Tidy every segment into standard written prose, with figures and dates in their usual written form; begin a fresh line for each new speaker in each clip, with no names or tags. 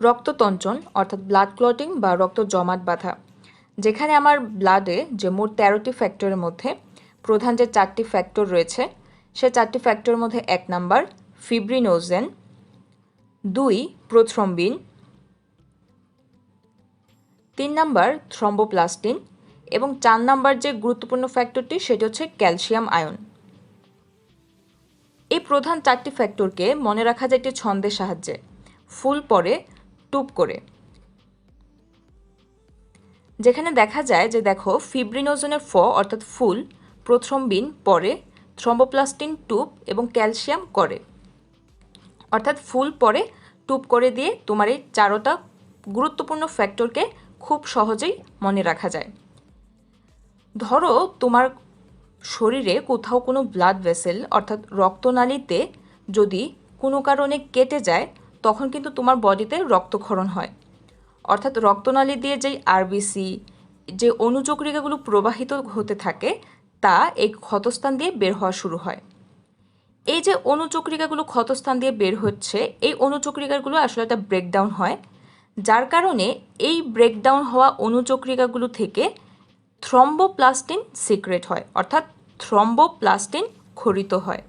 রক্ততঞ্চন অর্থাৎ blood clotting বা রক্ত জমাট বাঁধা, যেখানে আমার ব্লাডে যে মোট 13টি ফ্যাক্টরের মধ্যে প্রধান যে 4টি ফ্যাক্টর রয়েছে সে 4টি ফ্যাক্টরের মধ্যে 1 number fibrinogen, 2 prothrombin, 3 number thromboplastin এবং 4 নাম্বার যে গুরুত্বপূর্ণ ফ্যাক্টরটি সেটি হচ্ছে ক্যালসিয়াম আয়ন। এই প্রধান 4টি ফ্যাক্টরকে মনে রাখা যায় একটি ছন্দের সাহায্যে, ফুল পরে টুপ করে। যেখানে দেখা যায় যে দেখো ফিব্রিনোজেনের ফ অর্থাৎ ফুল, প্রোথ্রম্বিন পরে, থ্রম্বোপ্লাস্টিন টুপ এবং ক্যালসিয়াম করে, অর্থাৎ ফুল পরে টুপ করে দিয়ে তোমার এই 4টা গুরুত্বপূর্ণ ফ্যাক্টরকে খুব সহজেই মনে রাখা যায়। ধরো তোমার শরীরে কোথাও কোনো ব্লাড ভেসেল অর্থাৎ রক্তনালীতে যদি কোনো কারণে কেটে যায় তখন কিন্তু তোমার বডিতে রক্তক্ষরণ হয়, অর্থাৎ রক্তনালী দিয়ে যেই আরবিসি যে অণুচক্রিকাগুলো প্রবাহিত হতে থাকে তা এই ক্ষতস্থান দিয়ে বের হওয়া শুরু হয়। এই যে অণুচক্রিকাগুলো ক্ষতস্থান দিয়ে বের হচ্ছে, এই অণুচক্রিকাগুলো আসলে একটা ব্রেকডাউন হয়, যার কারণে এই ব্রেকডাউন হওয়া অণুচক্রিকাগুলো থেকে থ্রম্বোপ্লাস্টিন সিক্রেট হয়, অর্থাৎ থ্রম্বোপ্লাস্টিন ক্ষরিত হয়।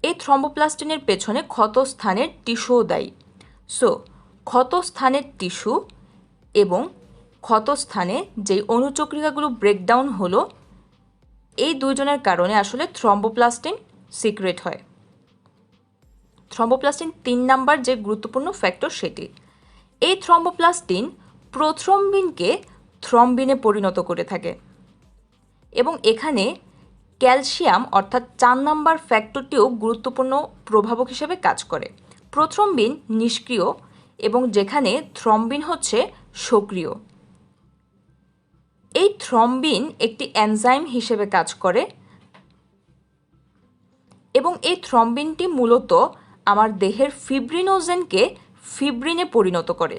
এই থ্রম্বোপ্লাস্টিনের পেছনে ক্ষতস্থানের টিস্যুও দায়ী। সো ক্ষতস্থানের টিস্যু এবং ক্ষতস্থানে যেই অণুচক্রিকাগুলো ব্রেকডাউন হলো এই দুইজনের কারণে আসলে থ্রম্বোপ্লাস্টিন সিক্রেট হয়। থ্রম্বোপ্লাস্টিন 3 নাম্বার যে গুরুত্বপূর্ণ ফ্যাক্টর সেটি। এই থ্রম্বোপ্লাস্টিন প্রোথ্রম্বিনকে থ্রম্বিনে পরিণত করে থাকে এবং এখানে ক্যালসিয়াম অর্থাৎ 4 নাম্বার ফ্যাক্টরটিও গুরুত্বপূর্ণ প্রভাবক হিসেবে কাজ করে। প্রোথ্রম্বিন নিষ্ক্রিয় এবং যেখানে থ্রম্বিন হচ্ছে সক্রিয়। এই থ্রম্বিন একটি এনজাইম হিসেবে কাজ করে এবং এই থ্রম্বিনটি মূলত আমার দেহের ফিব্রিনোজেনকে ফিব্রিনে পরিণত করে।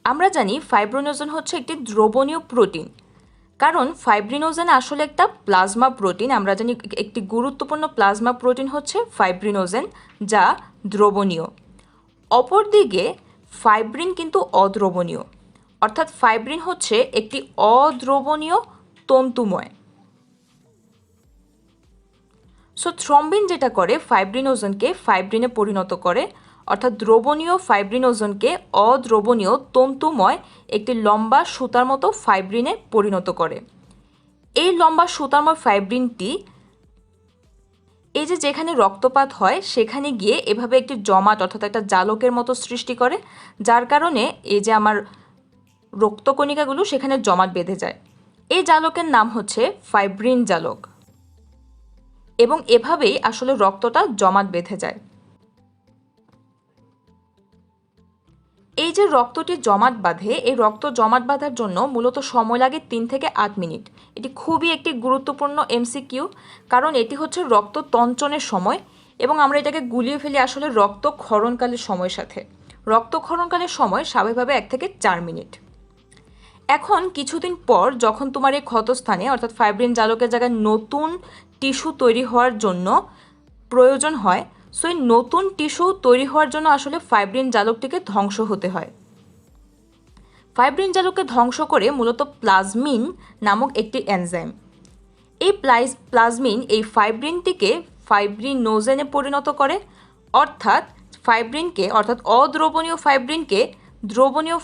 আমরা জানি ফাইব্রিনোজেন হচ্ছে একটি দ্রবণীয় প্রোটিন, কারণ ফাইব্রিনোজেন আসলে একটা প্লাজমা প্রোটিন। আমরা জানি একটি গুরুত্বপূর্ণ প্লাজমা প্রোটিন হচ্ছে ফাইব্রিনোজেন, যা দ্রবণীয়। অপরদিকে ফাইব্রিন কিন্তু অদ্রবণীয়, অর্থাৎ ফাইব্রিন হচ্ছে একটি অদ্রবণীয় তন্তুময়। সো থ্রম্বিন যেটা করে ফাইব্রিনোজেনকে ফাইব্রিনে পরিণত করে, অর্থাৎ দ্রবণীয় ফাইব্রিনোজেনকে অদ্রবণীয় তন্তুময় একটি লম্বা সুতার মতো ফাইব্রিনে পরিণত করে। এই লম্বা সুতাময় ফাইব্রিনটি এই যে যেখানে রক্তপাত হয় সেখানে গিয়ে এভাবে একটি জমাট অর্থাৎ একটা জালকের মতো সৃষ্টি করে, যার কারণে এই যে আমার রক্তকণিকাগুলো সেখানে জমাট বেঁধে যায়। এই জালকের নাম হচ্ছে ফাইব্রিন জালক এবং এভাবেই আসলে রক্তটা জমাট বেঁধে যায়। এই যে রক্তটি জমাট বাঁধে, এই রক্ত জমাট বাঁধার জন্য মূলত সময় লাগে 3 থেকে 8 মিনিট। এটি খুবই একটি গুরুত্বপূর্ণ এমসিকিউ, কারণ এটি হচ্ছে রক্ত তঞ্চনের সময় এবং আমরা এটাকে গুলিয়ে ফেলি আসলে রক্তক্ষরণকালের সময়ের সাথে। রক্তক্ষরণকালের সময় স্বাভাবিকভাবে 1 থেকে 4 মিনিট। এখন কিছুদিন পর যখন তোমার এই ক্ষতস্থানে অর্থাৎ ফাইব্রিন জালকের জায়গায় নতুন টিস্যু তৈরি হওয়ার জন্য প্রয়োজন হয়, সো এই নতুন টিস্যু তৈরি হওয়ার জন্য আসলে ফাইব্রিন জালকটিকে ধ্বংস হতে হয়। ফাইব্রিন জালককে ধ্বংস করে মূলত প্লাজমিন নামক একটি এনজাইম। এই প্লাজমিন এই ফাইব্রিনটিকে ফাইব্রিনোজেনে পরিণত করে, অর্থাৎ ফাইব্রিনকে অর্থাৎ অদ্রবণীয় ফাইব্রিনকে দ্রবণীয়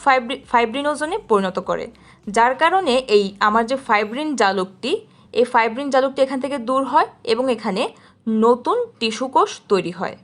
ফাইব্রিনোজেনে পরিণত করে, যার কারণে এই আমার যে ফাইব্রিন জালকটি এই ফাইব্রিন জালকটি এখান থেকে দূর হয় এবং এখানে নতুন টিস্যু কোষ তৈরি হয়।